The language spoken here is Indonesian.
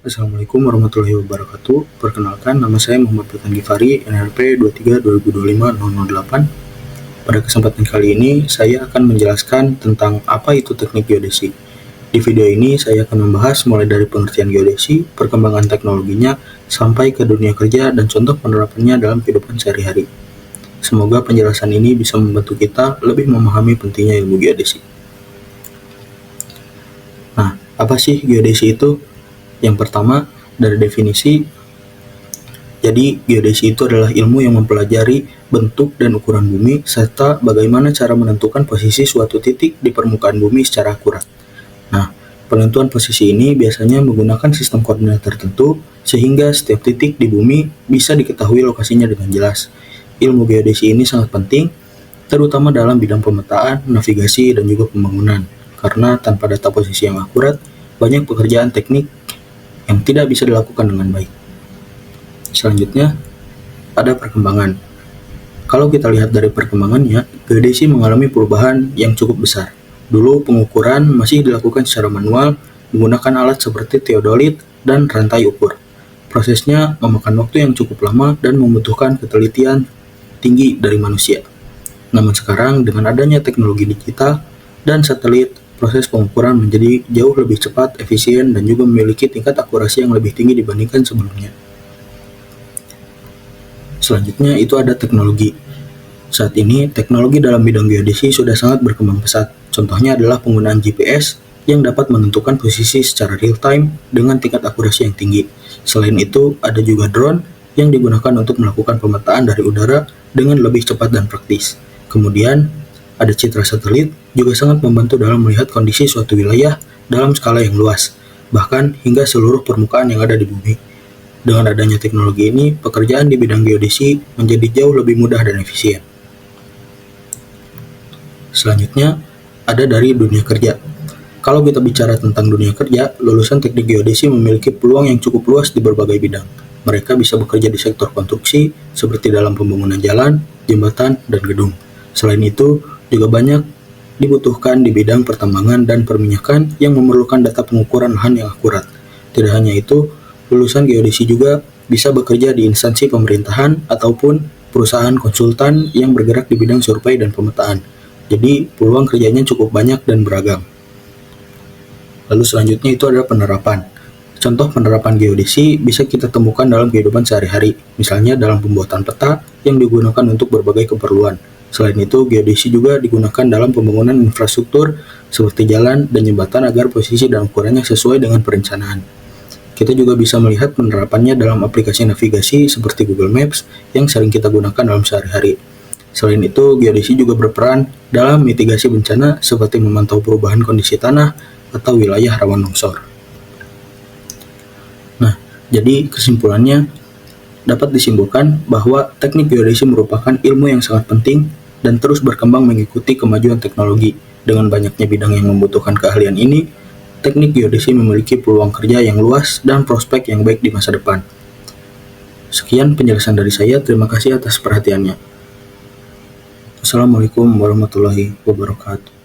Assalamualaikum warahmatullahi wabarakatuh. Perkenalkan, nama saya Muhammad Fatan Gifari, NRP 23/2025-008. Pada kesempatan kali ini, saya akan menjelaskan tentang apa itu teknik geodesi. Di video ini, saya akan membahas mulai dari pengertian geodesi, perkembangan teknologinya, sampai ke dunia kerja dan contoh penerapannya dalam kehidupan sehari-hari. Semoga penjelasan ini bisa membantu kita lebih memahami pentingnya ilmu geodesi. Nah, apa sih geodesi itu? Yang pertama, dari definisi, jadi geodesi itu adalah ilmu yang mempelajari bentuk dan ukuran bumi, serta bagaimana cara menentukan posisi suatu titik di permukaan bumi secara akurat. Nah, penentuan posisi ini biasanya menggunakan sistem koordinat tertentu, sehingga setiap titik di bumi bisa diketahui lokasinya dengan jelas. Ilmu geodesi ini sangat penting, terutama dalam bidang pemetaan, navigasi, dan juga pembangunan, karena tanpa data posisi yang akurat, banyak pekerjaan teknik yang tidak bisa dilakukan dengan baik. Selanjutnya, ada perkembangan. Kalau kita lihat dari perkembangannya, geodesi mengalami perubahan yang cukup besar. Dulu pengukuran masih dilakukan secara manual menggunakan alat seperti teodolit dan rantai ukur. Prosesnya memakan waktu yang cukup lama dan membutuhkan ketelitian tinggi dari manusia. Namun sekarang dengan adanya teknologi digital dan satelit, proses pengukuran menjadi jauh lebih cepat, efisien, dan juga memiliki tingkat akurasi yang lebih tinggi dibandingkan sebelumnya. Selanjutnya itu ada teknologi. Saat ini, teknologi dalam bidang geodesi sudah sangat berkembang pesat. Contohnya adalah penggunaan GPS yang dapat menentukan posisi secara real-time dengan tingkat akurasi yang tinggi. Selain itu, ada juga drone yang digunakan untuk melakukan pemetaan dari udara dengan lebih cepat dan praktis. Kemudian, ada citra satelit juga sangat membantu dalam melihat kondisi suatu wilayah dalam skala yang luas, bahkan hingga seluruh permukaan yang ada di bumi. Dengan adanya teknologi ini, pekerjaan di bidang geodesi menjadi jauh lebih mudah dan efisien. Selanjutnya, ada dari dunia kerja. Kalau kita bicara tentang dunia kerja, lulusan teknik geodesi memiliki peluang yang cukup luas di berbagai bidang. Mereka bisa bekerja di sektor konstruksi, seperti dalam pembangunan jalan, jembatan, dan gedung. Selain itu, juga banyak dibutuhkan di bidang pertambangan dan perminyakan yang memerlukan data pengukuran lahan yang akurat. Tidak hanya itu, lulusan geodesi juga bisa bekerja di instansi pemerintahan ataupun perusahaan konsultan yang bergerak di bidang survei dan pemetaan. Jadi, peluang kerjanya cukup banyak dan beragam. Lalu selanjutnya itu adalah penerapan. Contoh penerapan geodesi bisa kita temukan dalam kehidupan sehari-hari, misalnya dalam pembuatan peta yang digunakan untuk berbagai keperluan. Selain itu, geodesi juga digunakan dalam pembangunan infrastruktur seperti jalan dan jembatan agar posisi dan ukurannya sesuai dengan perencanaan. Kita juga bisa melihat penerapannya dalam aplikasi navigasi seperti Google Maps yang sering kita gunakan dalam sehari-hari. Selain itu, geodesi juga berperan dalam mitigasi bencana seperti memantau perubahan kondisi tanah atau wilayah rawan longsor. Nah, jadi kesimpulannya dapat disimpulkan bahwa teknik geodesi merupakan ilmu yang sangat penting dan terus berkembang mengikuti kemajuan teknologi. Dengan banyaknya bidang yang membutuhkan keahlian ini, teknik geodesi memiliki peluang kerja yang luas dan prospek yang baik di masa depan. Sekian penjelasan dari saya, terima kasih atas perhatiannya. Assalamualaikum warahmatullahi wabarakatuh.